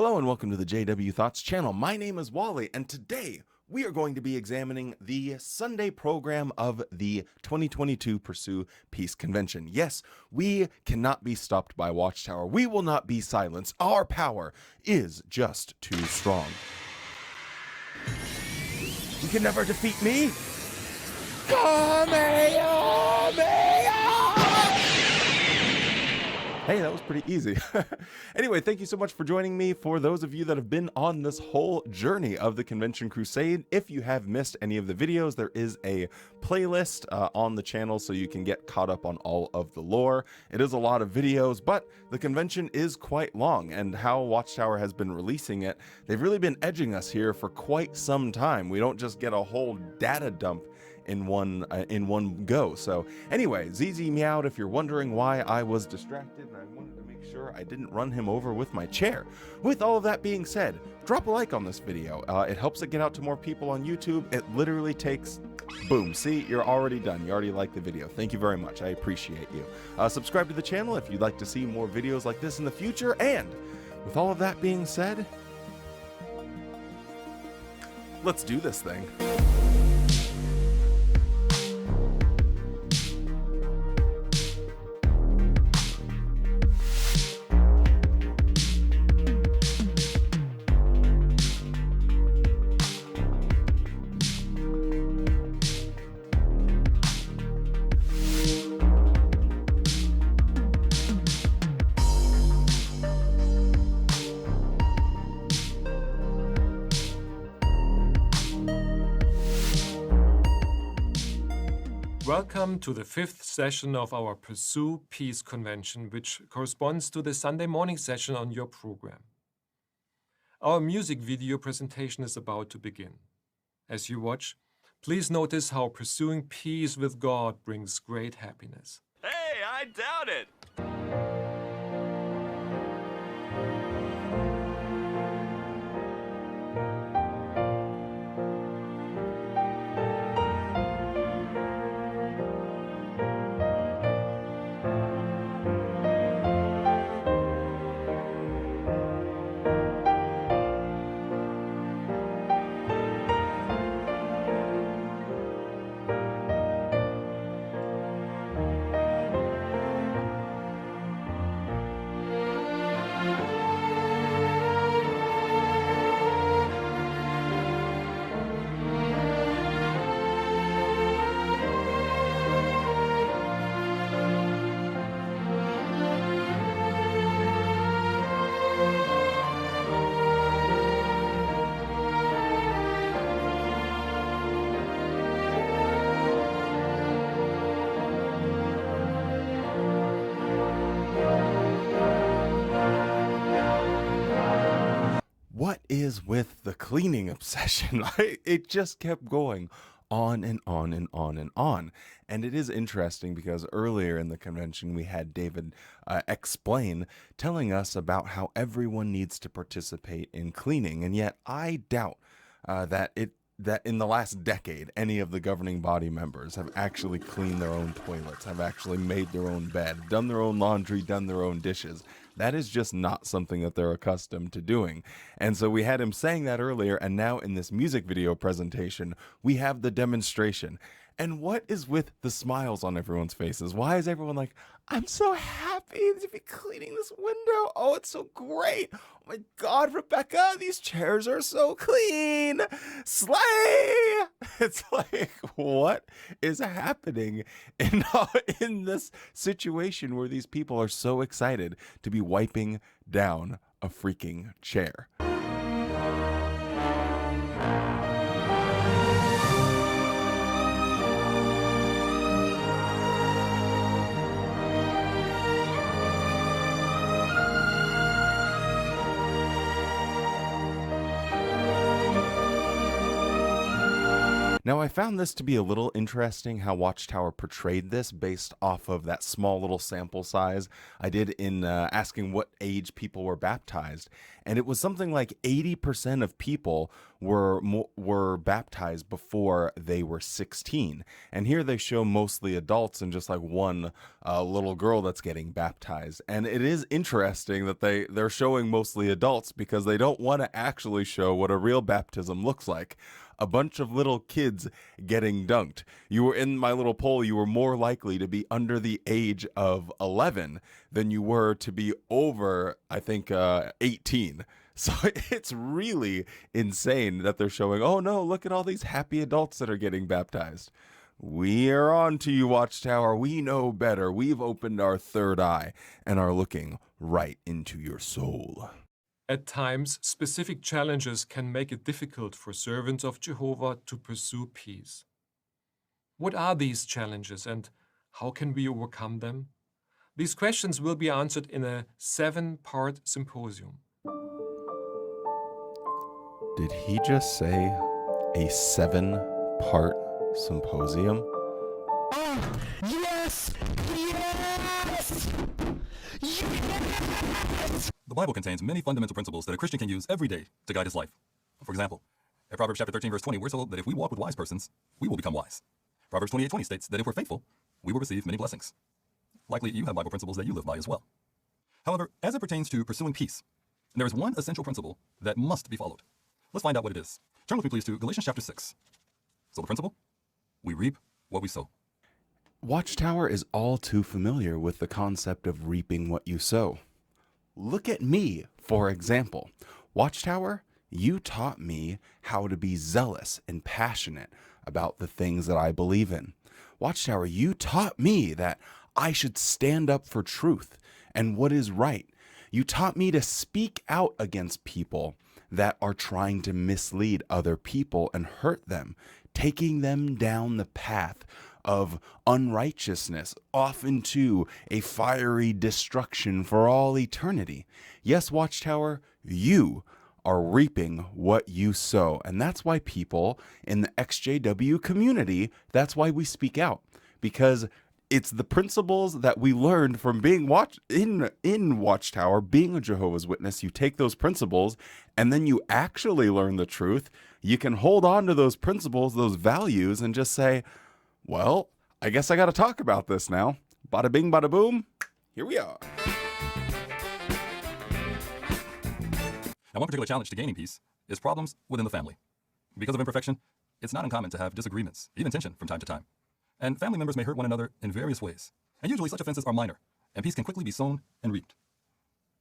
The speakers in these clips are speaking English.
Hello and welcome to the JW Thoughts channel. My name is Wally, and today we are going to be examining the Sunday program of the 2022 Pursue Peace Convention. Yes, we cannot be stopped by Watchtower. We will not be silenced. Our power is just too strong. You can never defeat me. Hey, that was pretty easy. Anyway, thank you so much for joining me. For those of you that have been on this whole journey of the Convention Crusade, if you have missed any of the videos, there is a playlist on the channel so you can get caught up on all of the lore. It is a lot of videos, but the convention is quite long, and how Watchtower has been releasing it, they've really been edging us here for quite some time. We don't just get a whole data dump in one go. So anyway, ZZ meowed if you're wondering why I was distracted, and I wanted to make sure I didn't run him over with my chair. With all of that being said, drop a like on this video. It helps it get out to more people on YouTube. It literally takes, boom, see, you're already done. You already liked the video. Thank you very much. I appreciate you. Subscribe to the channel if you'd like to see more videos like this in the future. And with all of that being said, let's do this thing. Welcome to the fifth session of our Pursue Peace Convention, which corresponds to the Sunday morning session on your program. Our music video presentation is about to begin. As you watch, please notice how pursuing peace with God brings great happiness. Hey, I doubt it! What is with the cleaning obsession? It just kept going on and on and on and on. And it is interesting because earlier in the convention, we had David explain, telling us about how everyone needs to participate in cleaning. And yet I doubt that in the last decade, any of the governing body members have actually cleaned their own toilets, have actually made their own bed, done their own laundry, done their own dishes. That is just not something that they're accustomed to doing. And so we had him saying that earlier, and now in this music video presentation, we have the demonstration. And what is with the smiles on everyone's faces? Why is everyone like, I'm so happy to be cleaning this window. Oh, it's so great. Oh my God, Rebecca, these chairs are so clean. Slay! It's like, what is happening in this situation where these people are so excited to be wiping down a freaking chair? Now, I found this to be a little interesting how Watchtower portrayed this based off of that small little sample size I did in asking what age people were baptized. and it was something like 80% of people were baptized before they were 16. And here they show mostly adults and just like one little girl that's getting baptized. And it is interesting that they're showing mostly adults because they don't want to actually show what a real baptism looks like. A bunch of little kids getting dunked. You were in my little poll, you were more likely to be under the age of 11 than you were to be over, I think, 18. So it's really insane that they're showing, oh no, look at all these happy adults that are getting baptized. We are on to you, Watchtower. We know better. We've opened our third eye and are looking right into your soul. At times, specific challenges can make it difficult for servants of Jehovah to pursue peace. What are these challenges and how can we overcome them? These questions will be answered in a 7-part symposium. Did he just say a 7-part symposium? Oh, yes! Yes! Yes! The Bible contains many fundamental principles that a Christian can use every day to guide his life. For example, in Proverbs chapter 13, verse 20, we're told that if we walk with wise persons, we will become wise. Proverbs 28:20 states that if we're faithful, we will receive many blessings. Likely you have Bible principles that you live by as well. However, as it pertains to pursuing peace, there is one essential principle that must be followed. Let's find out what it is. Turn with me please to Galatians chapter 6. So the principle? We reap what we sow. Watchtower is all too familiar with the concept of reaping what you sow. Look at me, for example. Watchtower, you taught me how to be zealous and passionate about the things that I believe in. Watchtower, you taught me that I should stand up for truth and what is right. You taught me to speak out against people that are trying to mislead other people and hurt them, taking them down the path of unrighteousness, off into a fiery destruction for all eternity. Yes, Watchtower, you are reaping what you sow. And that's why people in the EXJW community, that's why we speak out. Because it's the principles that we learned from being in Watchtower, being a Jehovah's Witness. You take those principles and then you actually learn the truth. You can hold on to those principles, those values, and just say, well, I guess I got to talk about this now. Bada bing, bada boom. Here we are. Now, one particular challenge to gaining peace is problems within the family. Because of imperfection, it's not uncommon to have disagreements, even tension from time to time. And family members may hurt one another in various ways. And usually such offenses are minor, and peace can quickly be sown and reaped.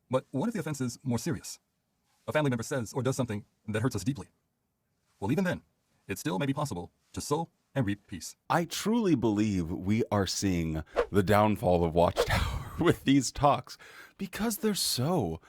But what if the offense is more serious? A family member says or does something that hurts us deeply. Well, even then, it still may be possible to sow and reap peace. I truly believe we are seeing the downfall of Watchtower with these talks because they're so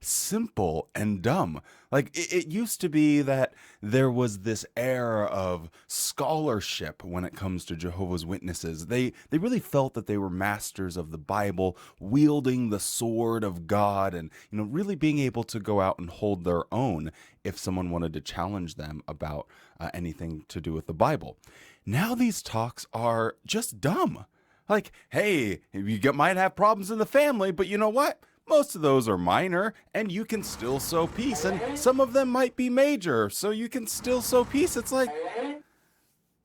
simple and dumb. Like it used to be that there was this air of scholarship when it comes to Jehovah's Witnesses. They really felt that they were masters of the Bible, wielding the sword of God, and really being able to go out and hold their own if someone wanted to challenge them about anything to do with the Bible. Now these talks are just dumb. Like, hey, you might have problems in the family, but you know what? Most of those are minor, and you can still sow peace, and some of them might be major, so you can still sow peace. It's like,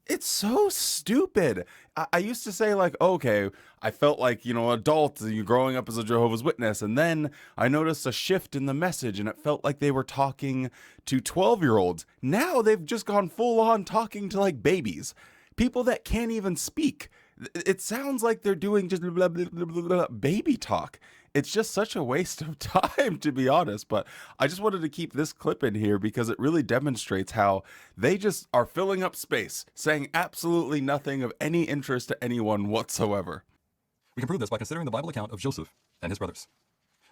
it's so stupid. I used to say, like, okay, I felt like, adults, growing up as a Jehovah's Witness, and then I noticed a shift in the message, and it felt like they were talking to 12-year-olds. Now they've just gone full-on talking to, like, babies, people that can't even speak. It sounds like they're doing just blah, blah, blah, blah, blah, baby talk. It's just such a waste of time, to be honest. But I just wanted to keep this clip in here because it really demonstrates how they just are filling up space, saying absolutely nothing of any interest to anyone whatsoever. We can prove this by considering the Bible account of Joseph and his brothers.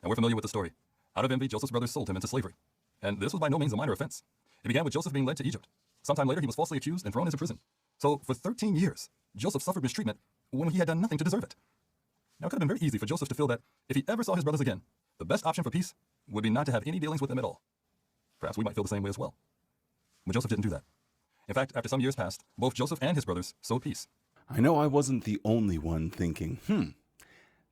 And we're familiar with the story. Out of envy, Joseph's brothers sold him into slavery. And this was by no means a minor offense. It began with Joseph being led to Egypt. Sometime later, he was falsely accused and thrown into prison. So for 13 years, Joseph suffered mistreatment when he had done nothing to deserve it. Now, it could have been very easy for Joseph to feel that if he ever saw his brothers again, the best option for peace would be not to have any dealings with them at all. Perhaps we might feel the same way as well. But Joseph didn't do that. In fact, after some years passed, both Joseph and his brothers sowed peace. I know I wasn't the only one thinking,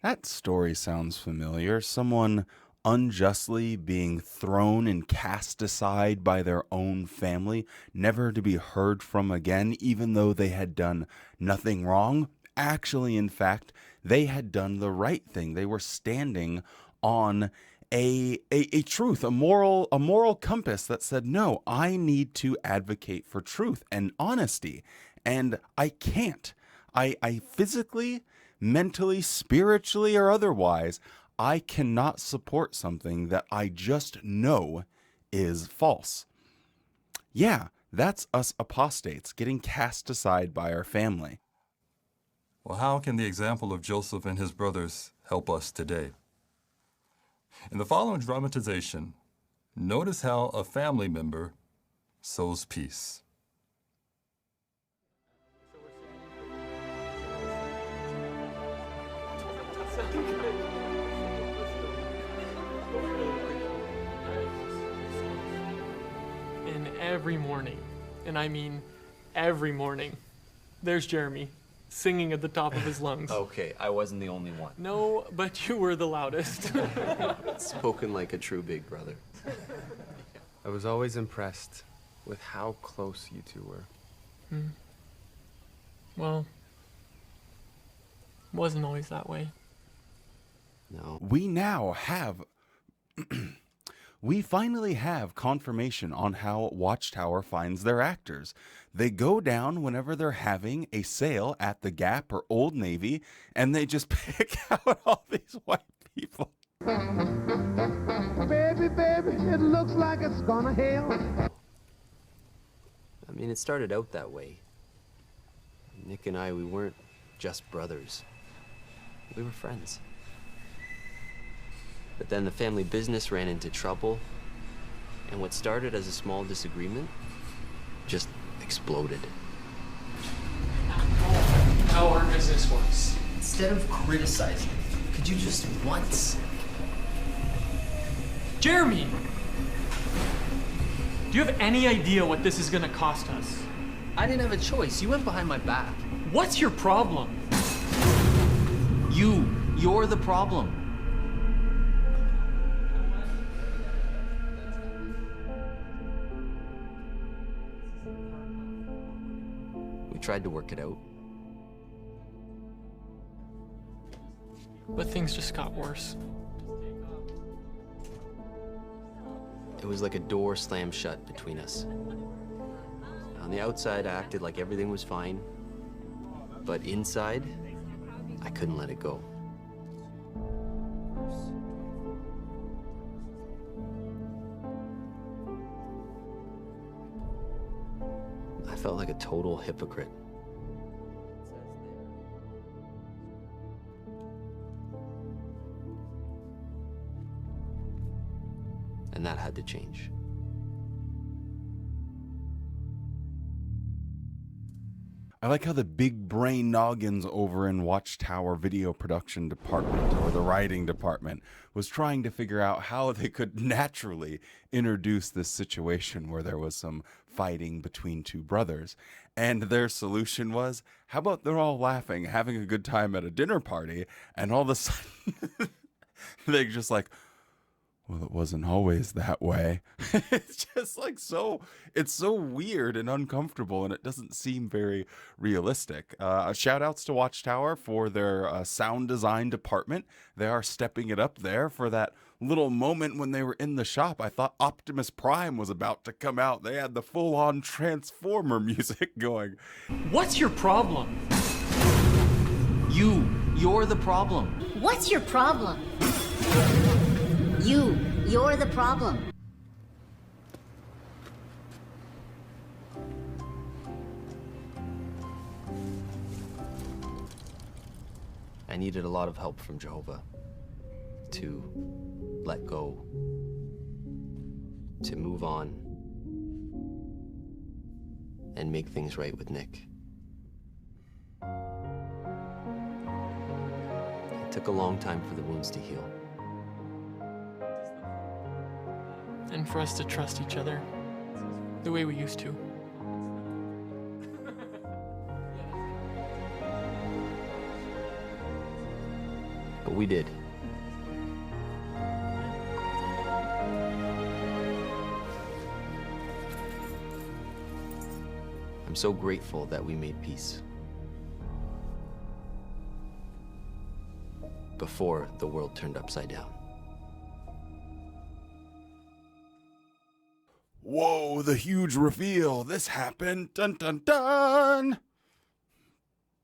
that story sounds familiar. Someone unjustly being thrown and cast aside by their own family, never to be heard from again, even though they had done nothing wrong. Actually, in fact, they had done the right thing. They were standing on a truth, a moral compass that said, no, I need to advocate for truth and honesty. And I can't. I physically, mentally, spiritually, or otherwise, I cannot support something that I just know is false. Yeah, that's us apostates getting cast aside by our family. Well, how can the example of Joseph and his brothers help us today? In the following dramatization, notice how a family member sows peace. And every morning, and I mean every morning, there's Jeremy singing at the top of his lungs. Okay, I wasn't the only one. No, but you were the loudest. Spoken like a true big brother. I was always impressed with how close you two were. Well, wasn't always that way. No. We now have we finally have confirmation on how Watchtower finds their actors. They go down whenever they're having a sale at the Gap or Old Navy, and they just pick out all these white people. Baby, baby, it looks like it's gonna hail. I mean, it started out that way. Nick and I, we weren't just brothers. We were friends. But then the family business ran into trouble, and what started as a small disagreement just exploded. How our business works. Instead of criticizing, could you just once? Jeremy! Do you have any idea what this is gonna cost us? I didn't have a choice. You went behind my back. What's your problem? You're the problem. We tried to work it out. But things just got worse. It was like a door slammed shut between us. On the outside, I acted like everything was fine. But inside, I couldn't let it go. I felt like a total hypocrite. And that had to change. I like how the big brain noggins over in Watchtower video production department or the writing department was trying to figure out how they could naturally introduce this situation where there was some fighting between two brothers. And their solution was, how about they're all laughing, having a good time at a dinner party, and all of a sudden they're just like, well, it wasn't always that way. It's just like it's so weird and uncomfortable, and it doesn't seem very realistic. Shout outs to Watchtower for their sound design department. They are stepping it up there. For that little moment when they were in the shop, I thought Optimus Prime was about to come out. They had the full-on Transformer music going. What's your problem? You're the problem. What's your problem? You're the problem. I needed a lot of help from Jehovah to let go, to move on, and make things right with Nick. It took a long time for the wounds to heal. And for us to trust each other the way we used to. But we did. I'm so grateful that we made peace. Before the world turned upside down. Whoa, the huge reveal. This happened. Dun dun dun.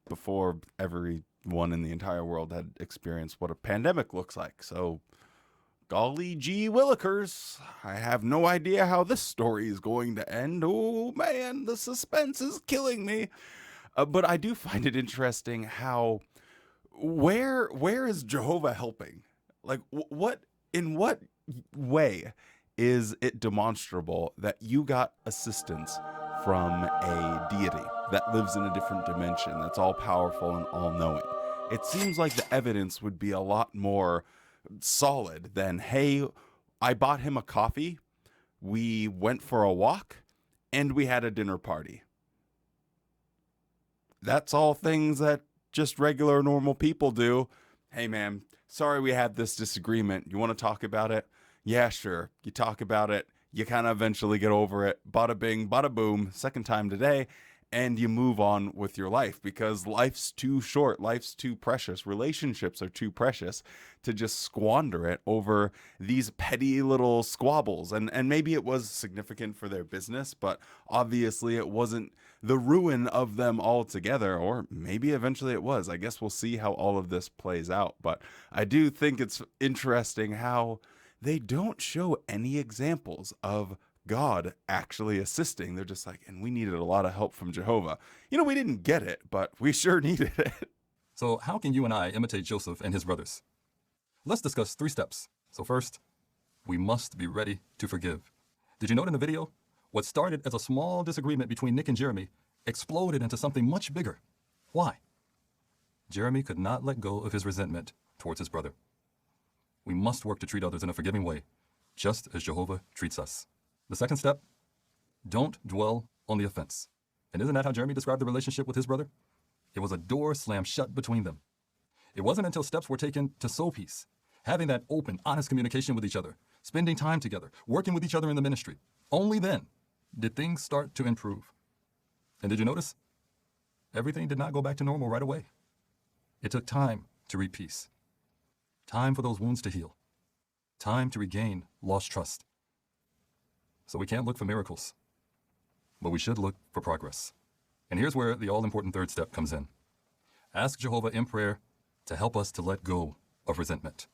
Before everyone in the entire world had experienced what a pandemic looks like. So, golly gee willikers, I have no idea how this story is going to end. Oh man, the suspense is killing me. But I do find it interesting how where is Jehovah helping? Like in what way is it demonstrable that you got assistance from a deity that lives in a different dimension, that's all powerful and all knowing? It seems like the evidence would be a lot more solid than, hey, I bought him a coffee, we went for a walk, and we had a dinner party. That's all things that just regular normal people do. Hey man, sorry we had this disagreement. You want to talk about it? Yeah, sure. You talk about it. You kind of eventually get over it. Bada bing, bada boom. Second time today. And you move on with your life because life's too short. Life's too precious. Relationships are too precious to just squander it over these petty little squabbles. And maybe it was significant for their business, but obviously it wasn't the ruin of them altogether. Or maybe eventually it was. I guess we'll see how all of this plays out. But I do think it's interesting how they don't show any examples of God actually assisting. They're just like, and we needed a lot of help from Jehovah. You know, we didn't get it, but we sure needed it. So how can you and I imitate Joseph and his brothers? Let's discuss 3 steps. So first, we must be ready to forgive. Did you note in the video? What started as a small disagreement between Nick and Jeremy exploded into something much bigger. Why? Jeremy could not let go of his resentment towards his brother. We must work to treat others in a forgiving way, just as Jehovah treats us. The second step, don't dwell on the offense. And isn't that how Jeremy described the relationship with his brother? It was a door slammed shut between them. It wasn't until steps were taken to sow peace, having that open, honest communication with each other, spending time together, working with each other in the ministry. Only then did things start to improve. And did you notice? Everything did not go back to normal right away. It took time to reap peace. Time for those wounds to heal. Time to regain lost trust. So we can't look for miracles, but we should look for progress. And here's where the all-important third step comes in. Ask Jehovah in prayer to help us to let go of resentment.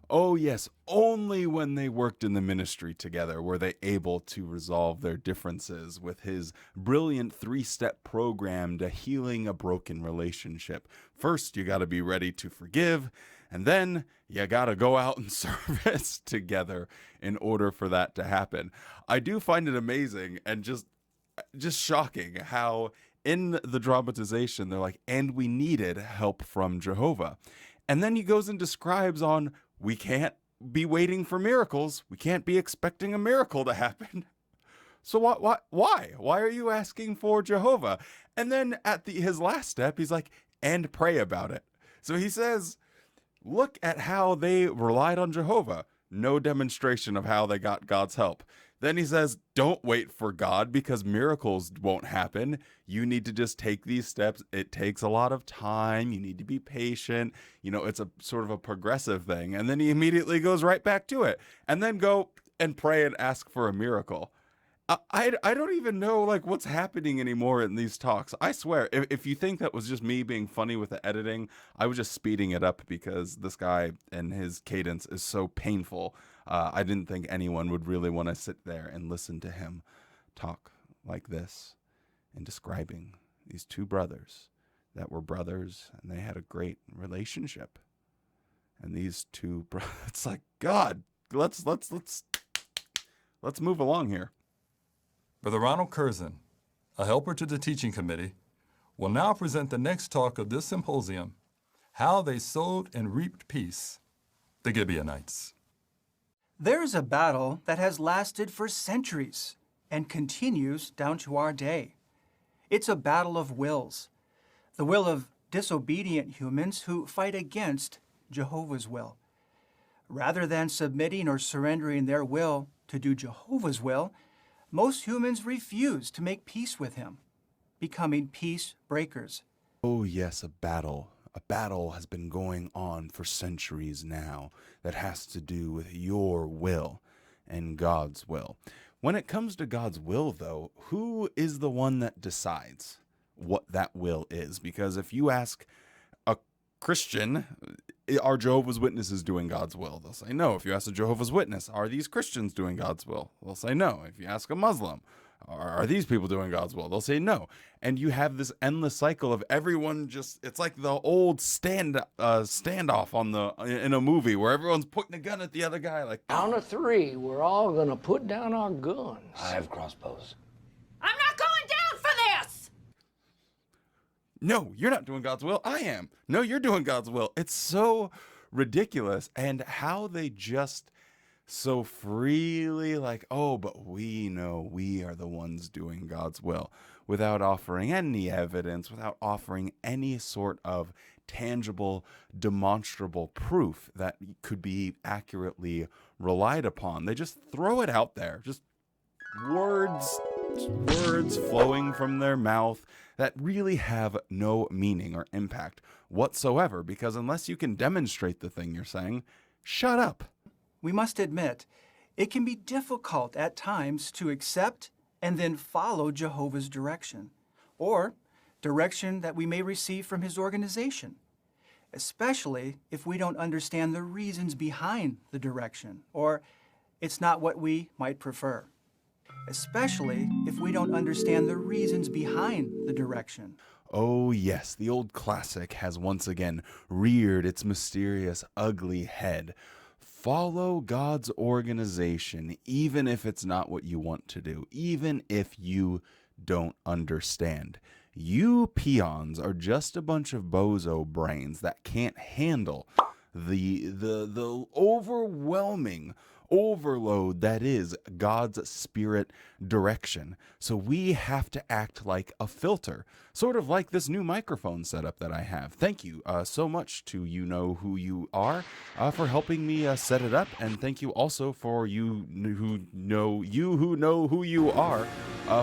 Oh yes, only when they worked in the ministry together were they able to resolve their differences with his brilliant 3-step program to healing a broken relationship. First, you got to be ready to forgive, and then you got to go out and service together in order for that to happen. I do find it amazing and just shocking how in the dramatization they're like, and we needed help from Jehovah. And then he goes and describes on, we can't be waiting for miracles. We can't be expecting a miracle to happen. So why? Why are you asking for Jehovah? And then at his last step, he's like, and pray about it. So he says, look at how they relied on Jehovah. No demonstration of how they got God's help. Then he says, don't wait for God because miracles won't happen. You need to just take these steps. It takes a lot of time. You need to be patient. You know, it's a sort of a progressive thing. And then he immediately goes right back to it. And then go and pray and ask for a miracle. I don't even know like what's happening anymore in these talks. I swear, if you think that was just me being funny with the editing, I was just speeding it up because this guy and his cadence is so painful. I didn't think anyone would really want to sit there and listen to him talk like this and describing these 2 brothers that were brothers and they had a great relationship. And these 2 brothers, it's like, God, let's move along here. Brother Ronald Curzon, a helper to the teaching committee, will now present the next talk of this symposium, How They Sowed and Reaped Peace, the Gibeonites. There is a battle that has lasted for centuries and continues down to our day. It's a battle of wills, the will of disobedient humans who fight against Jehovah's will. Rather than submitting or surrendering their will to do Jehovah's will, most humans refuse to make peace with him. becoming peace breakers. Oh, yes, a battle. A battle has been going on for centuries now that has to do with your will and God's will. When it comes to God's will, though, who is the one that decides what that will is? Because if you ask a Christian, are Jehovah's Witnesses doing God's will? They'll say no. If you ask a Jehovah's Witness, are these Christians doing God's will? They'll say no. If you ask a Muslim, are these people doing God's will? They'll say no. And you have this endless cycle of everyone just, it's like the old standoff in a movie where everyone's pointing a gun at the other guy like, Count of three, we're all gonna put down our guns. I have crossbows. I'm not going down for this! no, you're not doing God's will. I am. No, you're doing God's will. It's so ridiculous. And how they just so freely like, oh, but we know we are the ones doing God's will, without offering any evidence, without offering any sort of tangible, demonstrable proof that could be accurately relied upon. They just throw it out there, just words flowing from their mouth that really have no meaning or impact whatsoever, because unless you can demonstrate the thing you're saying, shut up. We must admit, it can be difficult at times to accept and then follow Jehovah's direction, or direction that we may receive from his organization, especially if we don't understand the reasons behind the direction, or it's not what we might prefer. Especially if we don't understand the reasons behind the direction. Oh yes, the old classic has once again reared its mysterious, ugly head. Follow God's organization, even if it's not what you want to do, even if you don't understand. You peons are just a bunch of bozo brains that can't handle the overwhelming overload that is God's spirit direction. So we have to act like a filter, sort of like this new microphone setup that I have. Thank you so much to You Know Who You Are for helping me set it up, and thank you also for you who know who you are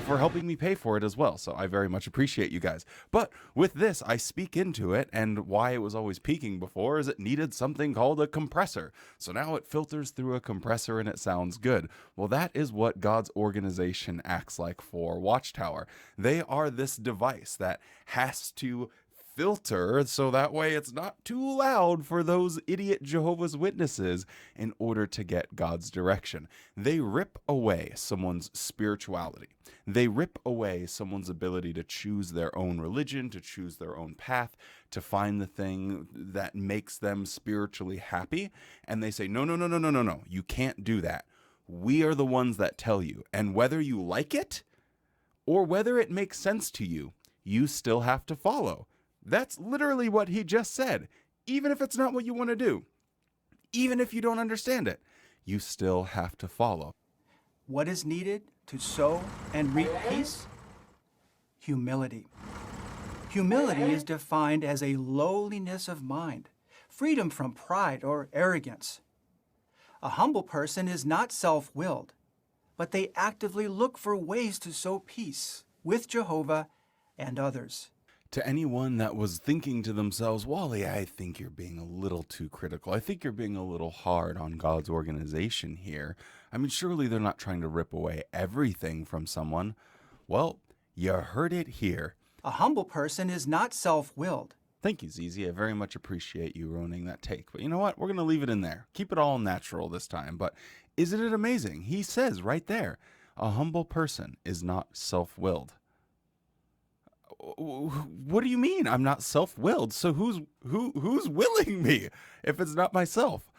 for helping me pay for it as well. So I very much appreciate you guys. But with this, I speak into it, and why it was always peaking before is it needed something called a compressor. So now it filters through a compressor and it sounds good. Well, that is what God's organization acts like for Watchtower. They are this device that has to filter so that way it's not too loud for those idiot Jehovah's Witnesses in order to get God's direction. They rip away someone's spirituality. They rip away someone's ability to choose their own religion, to choose their own path, to find the thing that makes them spiritually happy. And they say, no, you can't do that. We are the ones that tell you. And whether you like it or whether it makes sense to you, you still have to follow. That's literally what he just said. Even if it's not what you want to do, even if you don't understand it, you still have to follow. What is needed to sow and reap peace? Humility. Humility is defined as a lowliness of mind, freedom from pride or arrogance. A humble person is not self-willed, but they actively look for ways to sow peace with Jehovah and others. To anyone that was thinking to themselves, Wally, I think you're being a little too critical. I think you're being a little hard on God's organization here. I mean, surely they're not trying to rip away everything from someone. Well, you heard it here. A humble person is not self-willed. Thank you, Zizi. I very much appreciate you ruining that take. But you know what? We're going to leave it in there. Keep it all natural this time. But isn't it amazing? He says right there, a humble person is not self-willed. What do you mean I'm not self-willed? So who's willing me if it's not myself?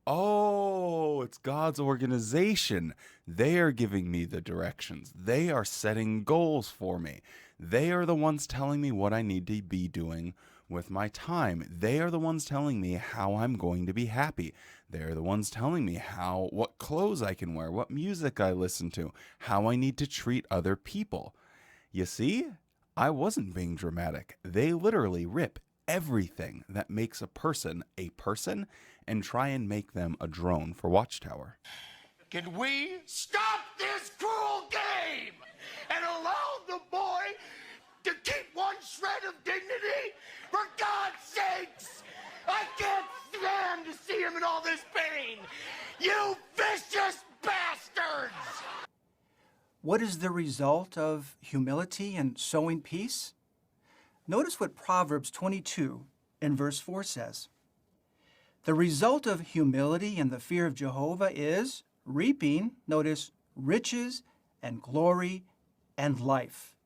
Oh, it's God's organization. They are giving me the directions. They are setting goals for me. They are the ones telling me what I need to be doing with my time. They are the ones telling me how I'm going to be happy. They're the ones telling me what clothes I can wear, what music I listen to, how I need to treat other people. You see? I wasn't being dramatic. They literally rip everything that makes a person and try and make them a drone for Watchtower. Can we stop this cruel game and allow the boy to What is the result of humility and sowing peace? Notice what Proverbs 22 and verse 4 says. The result of humility and the fear of Jehovah is reaping, notice, riches and glory and life.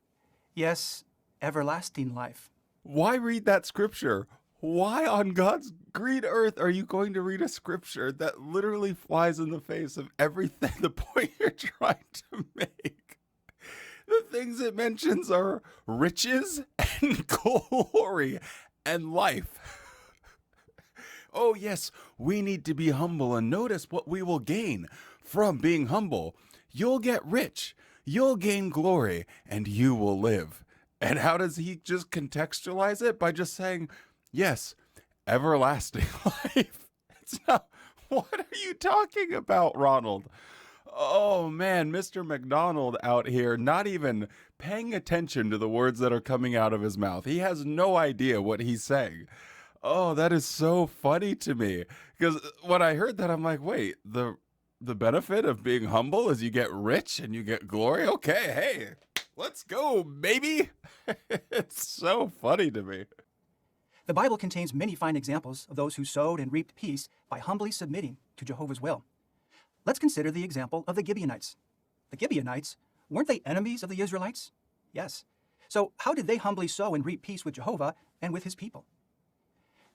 Yes, everlasting life. Why read that scripture? Why on God's green earth are you going to read a scripture that literally flies in the face of everything, the point you're trying to make? The things it mentions are riches and glory and life. Oh yes, we need to be humble, and notice what we will gain from being humble. You'll get rich, you'll gain glory, and you will live. And how does he just contextualize it? By just saying, yes, everlasting life. It's not, what are you talking about, Ronald? Oh man, Mr. McDonald out here not even paying attention to the words that are coming out of his mouth. He has no idea what he's saying. Oh, that is so funny to me. Because when I heard that, I'm like, wait, the benefit of being humble is you get rich and you get glory? Okay, hey, let's go, baby. It's so funny to me. The Bible contains many fine examples of those who sowed and reaped peace by humbly submitting to Jehovah's will. Let's consider the example of the Gibeonites. The Gibeonites, weren't they enemies of the Israelites? Yes. So how did they humbly sow and reap peace with Jehovah and with his people?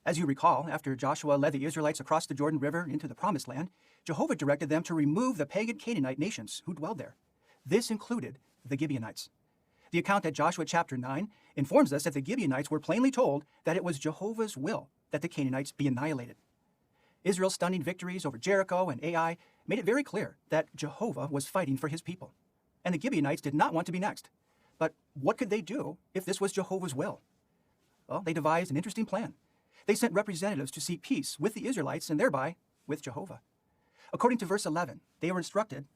As you recall, after Joshua led the Israelites across the Jordan River into the Promised Land, Jehovah directed them to remove the pagan Canaanite nations who dwelled there. This included the Gibeonites. The account at Joshua chapter 9 informs us that the Gibeonites were plainly told that it was Jehovah's will that the Canaanites be annihilated. Israel's stunning victories over Jericho and Ai made it very clear that Jehovah was fighting for his people. And the Gibeonites did not want to be next. But what could they do if this was Jehovah's will? Well, they devised an interesting plan. They sent representatives to seek peace with the Israelites and thereby with Jehovah. According to verse 11, they were instructed,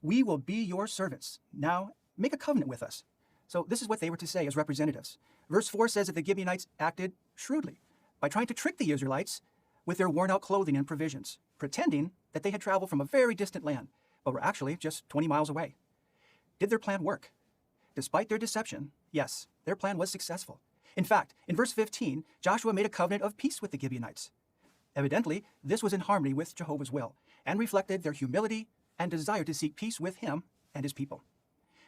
"We will be your servants. Now make a covenant with us." So this is what they were to say as representatives. Verse 4 says that the Gibeonites acted shrewdly by trying to trick the Israelites with their worn-out clothing and provisions, pretending that they had traveled from a very distant land, but were actually just 20 miles away. Did their plan work? Despite their deception, yes, their plan was successful. In fact, in verse 15, Joshua made a covenant of peace with the Gibeonites. Evidently, this was in harmony with Jehovah's will and reflected their humility and desire to seek peace with him and his people.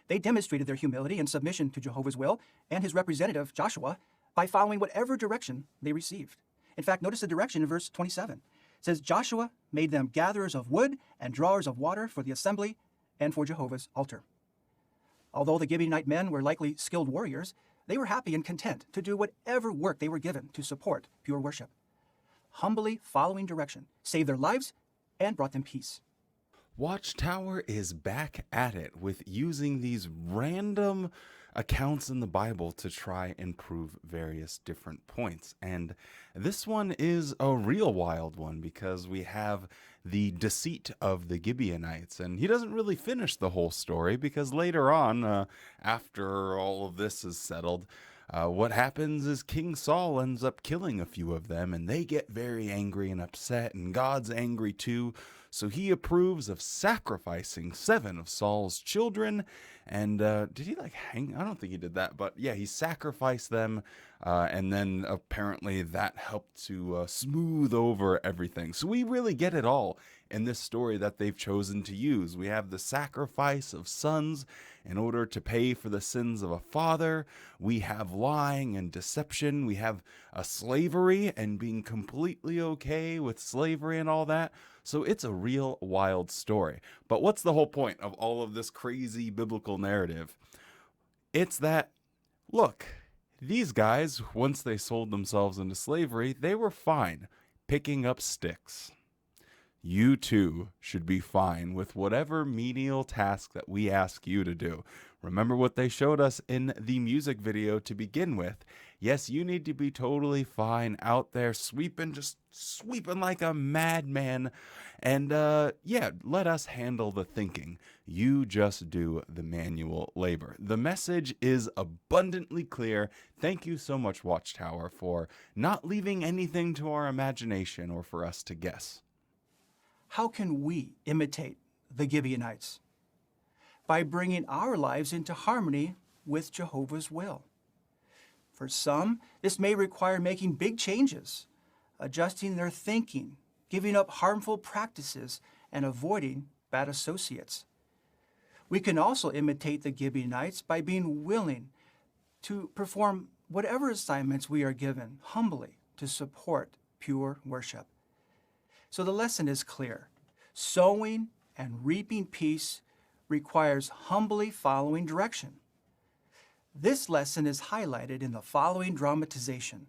They demonstrated their humility and submission to Jehovah's will and his representative, Joshua, by following whatever direction they received. In fact, notice the direction in verse 27. It says, Joshua made them gatherers of wood and drawers of water for the assembly and for Jehovah's altar. Although the Gibeonite men were likely skilled warriors, they were happy and content to do whatever work they were given to support pure worship. Humbly following direction saved their lives and brought them peace. Watchtower is back at it with using these random accounts in the Bible to try and prove various different points. And this one is a real wild one because we have the deceit of the Gibeonites. And he doesn't really finish the whole story because later on, after all of this is settled, what happens is King Saul ends up killing a few of them and they get very angry and upset, and God's angry too. So he approves of sacrificing 7 of Saul's children. And did he hang? I don't think he did that. But yeah, he sacrificed them. And then apparently that helped to smooth over everything. So we really get it all in this story that they've chosen to use. We have the sacrifice of sons in order to pay for the sins of a father. We have lying and deception. We have slavery and being completely okay with slavery and all that. So it's a real wild story. But what's the whole point of all of this crazy biblical narrative? It's that, look, these guys, once they sold themselves into slavery, they were fine picking up sticks. You too should be fine with whatever menial task that we ask you to do. Remember what they showed us in the music video to begin with. Yes, you need to be totally fine out there sweeping, just sweeping like a madman. And yeah, let us handle the thinking. You just do the manual labor. The message is abundantly clear. Thank you so much, Watchtower, for not leaving anything to our imagination or for us to guess. How can we imitate the Gibeonites? by bringing our lives into harmony with Jehovah's will. For some, this may require making big changes, adjusting their thinking, giving up harmful practices, and avoiding bad associates. We can also imitate the Gibeonites by being willing to perform whatever assignments we are given humbly to support pure worship. So the lesson is clear. Sowing and reaping peace requires humbly following direction. This lesson is highlighted in the following dramatization.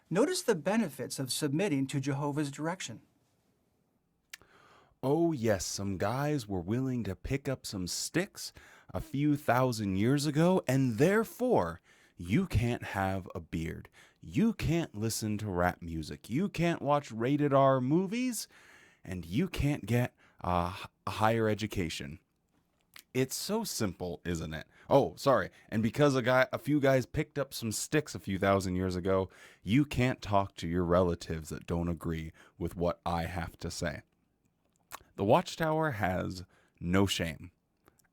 Notice the benefits of submitting to Jehovah's direction. Oh yes, some guys were willing to pick up some sticks a few thousand years ago, and therefore you can't have a beard. You can't listen to rap music. You can't watch rated R movies, and you can't get a higher education. It's so simple, isn't it? Oh, sorry. And because a few guys picked up some sticks a few thousand years ago, you can't talk to your relatives that don't agree with what I have to say. The Watchtower has no shame.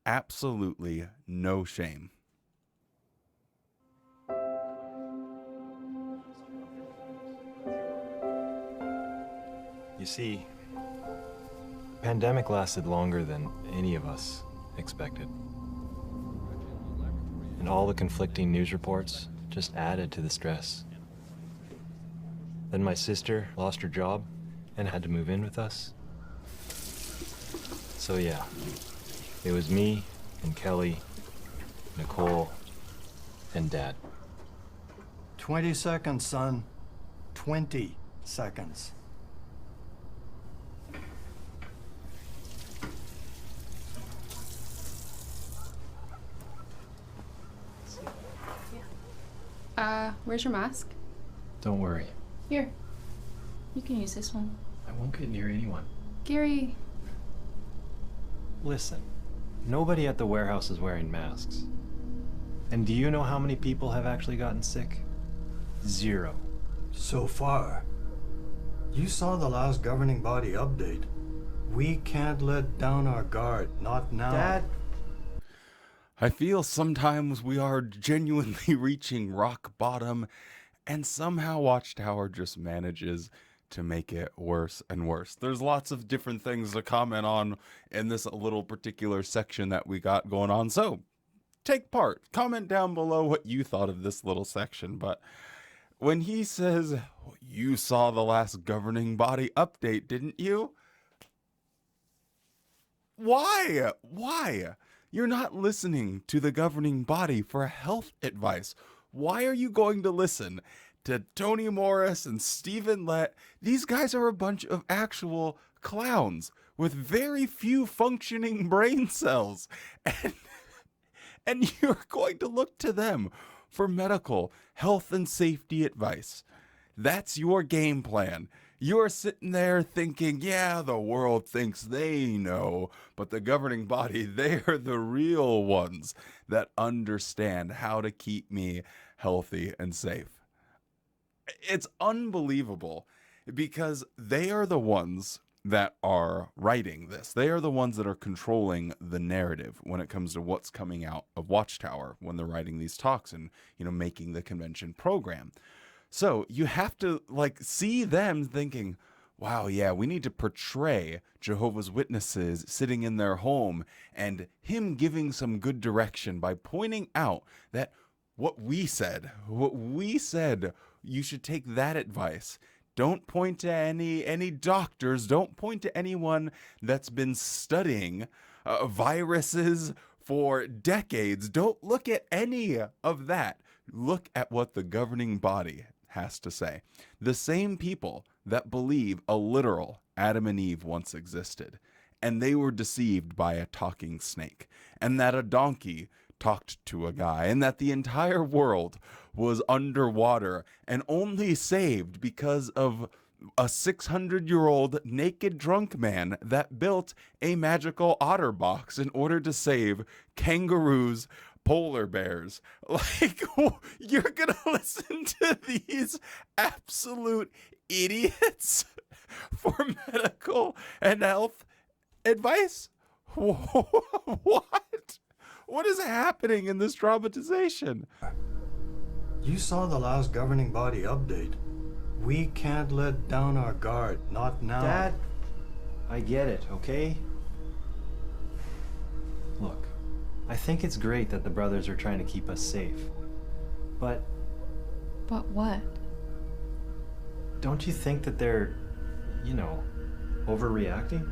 Absolutely no shame. You see, the pandemic lasted longer than any of us expected. And all the conflicting news reports just added to the stress. Then my sister lost her job and had to move in with us. So yeah, it was me and Kelly, Nicole, and Dad. 20 seconds, son. 20 seconds. Where's your mask? Don't worry, Here. You can use this one. I won't get near anyone. Gary. Listen, nobody at the warehouse is wearing masks. And do you know how many people have actually gotten sick? 0. So far. You saw the last governing body update. We can't let down our guard, not now. Dad. I feel sometimes we are genuinely reaching rock bottom, and somehow Watchtower just manages to make it worse and worse. There's lots of different things to comment on in this little particular section that we got going on, so take part. Comment down below what you thought of this little section. But when he says, you saw the last governing body update, didn't you? Why? Why? You're not listening to the governing body for health advice. Why are you going to listen to Tony Morris and Stephen Lett? These guys are a bunch of actual clowns with very few functioning brain cells. And you're going to look to them for medical, health, and safety advice. That's your game plan. You're sitting there thinking, yeah, the world thinks they know, but the governing body, they're the real ones that understand how to keep me healthy and safe. It's unbelievable because they are the ones that are writing this. They are the ones that are controlling the narrative when it comes to what's coming out of Watchtower when they're writing these talks and, making the convention program. So you have to see them thinking, wow, yeah, we need to portray Jehovah's Witnesses sitting in their home and him giving some good direction by pointing out that what we said, you should take that advice. Don't point to any doctors. Don't point to anyone that's been studying viruses for decades. Don't look at any of that. Look at what the governing body has to say. The same people that believe a literal Adam and Eve once existed, and they were deceived by a talking snake, and that a donkey talked to a guy, and that the entire world was underwater and only saved because of a 600-year-old naked drunk man that built a magical otter box in order to save kangaroos, polar bears. You're gonna listen to these absolute idiots for medical and health advice? What? What is happening in this dramatization? You saw the last governing body update. We can't let down our guard, not now. Dad, I get it, okay? Look, I think it's great that the brothers are trying to keep us safe. But But what? don't you think that they're, overreacting?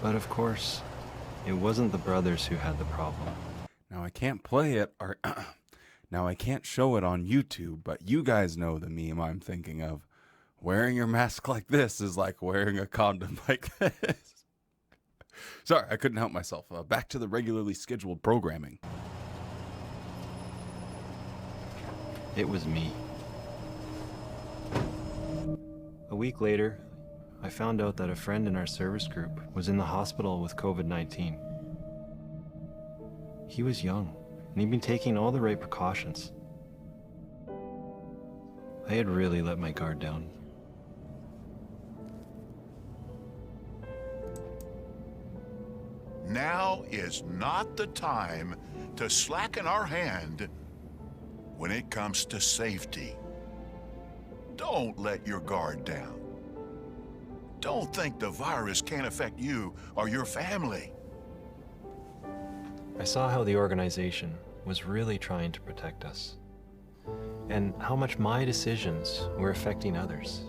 But of course, it wasn't the brothers who had the problem. Now I can't play it, or now I can't show it on YouTube, but you guys know the meme I'm thinking of. Wearing your mask like this is like wearing a condom like this. Sorry, I couldn't help myself. Back to the regularly scheduled programming. It was me. A week later, I found out that a friend in our service group was in the hospital with COVID-19. He was young, and he'd been taking all the right precautions. I had really let my guard down. Now is not the time to slacken our hand when it comes to safety. Don't let your guard down. Don't think the virus can't affect you or your family. I saw how the organization was really trying to protect us, and how much my decisions were affecting others,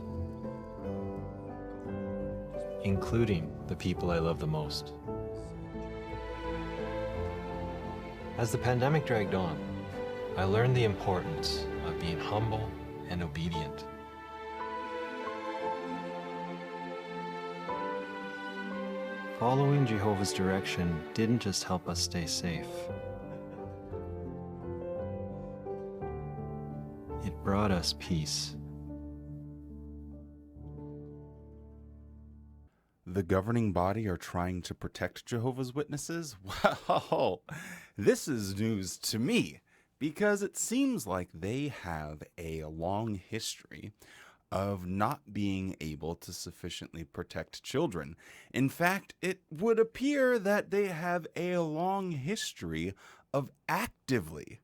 including the people I love the most. As the pandemic dragged on, I learned the importance of being humble and obedient. Following Jehovah's direction didn't just help us stay safe. It brought us peace. The governing body are trying to protect Jehovah's Witnesses? Wow, this is news to me, because it seems like they have a long history of not being able to sufficiently protect children. In fact, it would appear that they have a long history of actively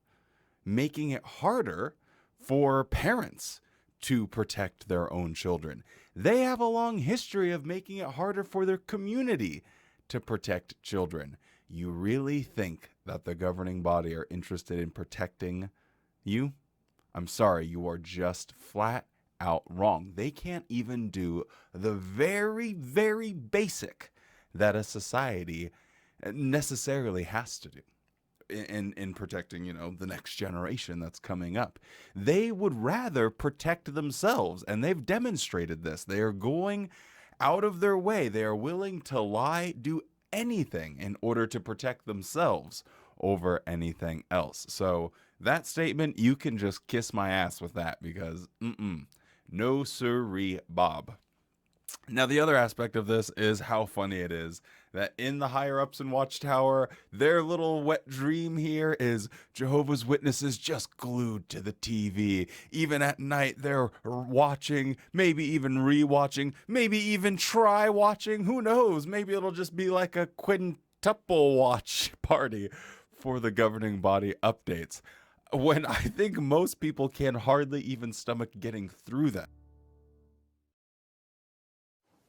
making it harder for parents to protect their own children. They have a long history of making it harder for their community to protect children. You really think that the governing body are interested in protecting you? I'm sorry, you are just flat out wrong. They can't even do the very, very basic that a society necessarily has to do in protecting, the next generation that's coming up. They would rather protect themselves, and they've demonstrated this. They are going out of their way. They are willing to lie, do anything in order to protect themselves over anything else. So that statement, you can just kiss my ass with that, because no sirree, Bob. Now, the other aspect of this is how funny it is that in the higher-ups in Watchtower, their little wet dream here is Jehovah's Witnesses just glued to the TV. Even at night, they're watching, maybe even re-watching, maybe even try watching. Who knows? Maybe it'll just be like a quintuple watch party for the governing body updates, when I think most people can hardly even stomach getting through them.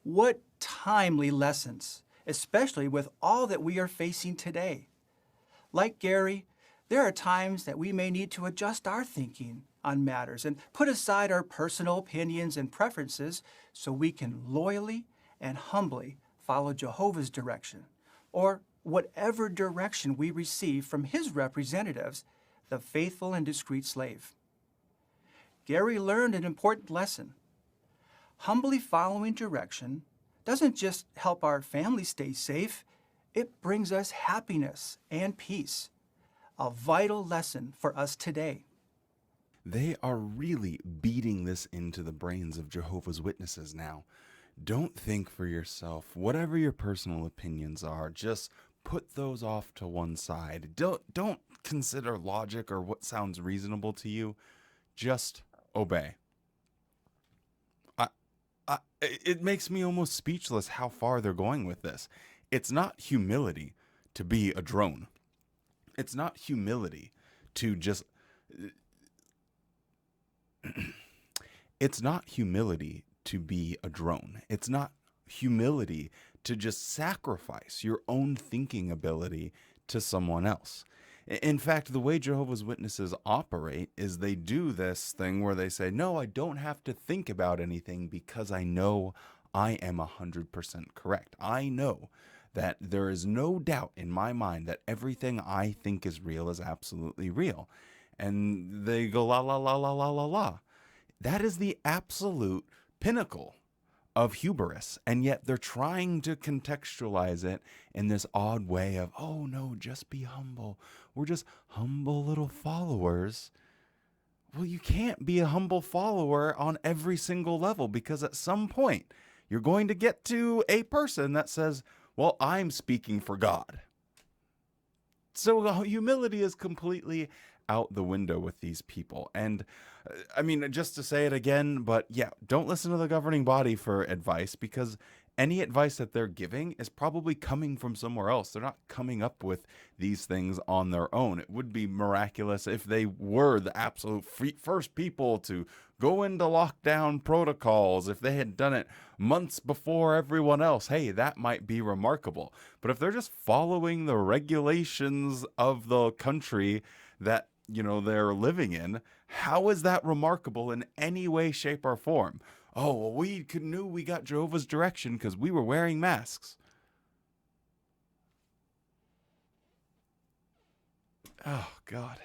What timely lessons, especially with all that we are facing today. Like Gary, there are times that we may need to adjust our thinking on matters and put aside our personal opinions and preferences so we can loyally and humbly follow Jehovah's direction, or whatever direction we receive from his representatives, the faithful and discreet slave. Gary learned an important lesson. Humbly following direction doesn't just help our family stay safe, it brings us happiness and peace. A vital lesson for us today. They are really beating this into the brains of Jehovah's Witnesses now. Don't think for yourself. Whatever your personal opinions are, just put those off to one side. Don't consider logic or what sounds reasonable to you. Just obey. It makes me almost speechless how far they're going with this. It's not humility to be a drone. It's not humility to just... It's not humility to be a drone. It's not humility to just sacrifice your own thinking ability to someone else. In fact, the way Jehovah's Witnesses operate is they do this thing where they say, no, I don't have to think about anything because I know I am 100% correct. I know that there is no doubt in my mind that everything I think is real is absolutely real. And they go, la, la, la, la, la, la, la. That is the absolute pinnacle of hubris, and yet they're trying to contextualize it in this odd way of, oh no, just be humble. We're just humble little followers. Well, you can't be a humble follower on every single level, because at some point you're going to get to a person that says, well, I'm speaking for God. So humility is completely out the window with these people. And I mean, just to say it again, but yeah, don't listen to the governing body for advice, because any advice that they're giving is probably coming from somewhere else. They're not coming up with these things on their own. It would be miraculous if they were the absolute first people to go into lockdown protocols, if they had done it months before everyone else. Hey, that might be remarkable. But if they're just following the regulations of the country that, you know, they're living in, how is that remarkable in any way, shape, or form? Oh, well, we knew we got Jehovah's direction because we were wearing masks. Oh, God.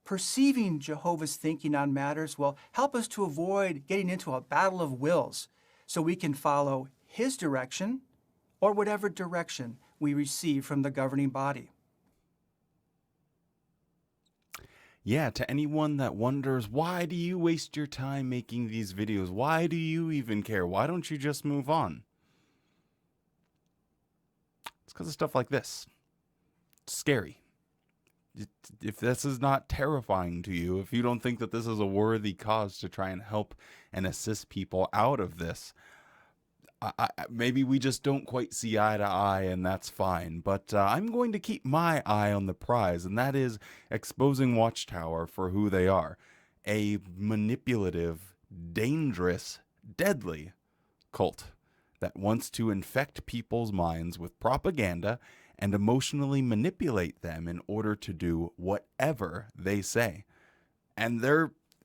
Perceiving Jehovah's thinking on matters will help us to avoid getting into a battle of wills, so we can follow his direction or whatever direction we receive from the governing body. Yeah, to anyone that wonders, why do you waste your time making these videos? Why do you even care? Why don't you just move on? It's because of stuff like this. It's scary. If this is not terrifying to you, if you don't think that this is a worthy cause to try and help and assist people out of this, maybe we just don't quite see eye to eye, and that's fine. But I'm going to keep my eye on the prize, and that is exposing Watchtower for who they are. A manipulative, dangerous, deadly cult that wants to infect people's minds with propaganda and emotionally manipulate them in order to do whatever they say. And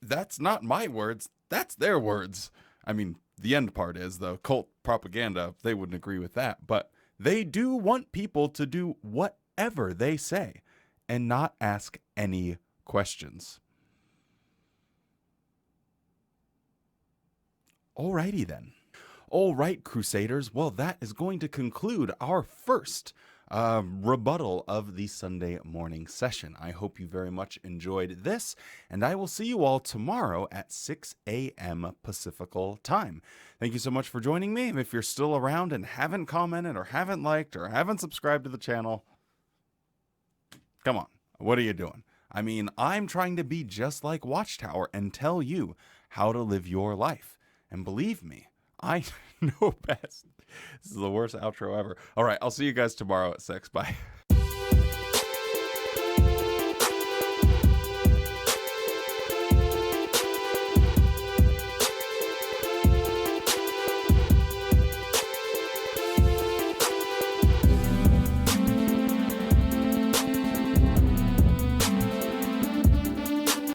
that's not my words, that's their words. I mean, the end part is the cult propaganda, they wouldn't agree with that, but they do want people to do whatever they say and not ask any questions. Alrighty then. All right, Crusaders. Well, that is going to conclude our first rebuttal of the Sunday morning session. I hope you very much enjoyed this, and I will see you all tomorrow at 6 a.m. Pacifical time. Thank you so much for joining me. If you're still around and haven't commented or haven't liked or haven't subscribed to the channel, come on, what are you doing? I mean, I'm trying to be just like Watchtower and tell you how to live your life. And believe me, I know best. This is the worst outro ever. All right, I'll see you guys tomorrow at 6. Bye.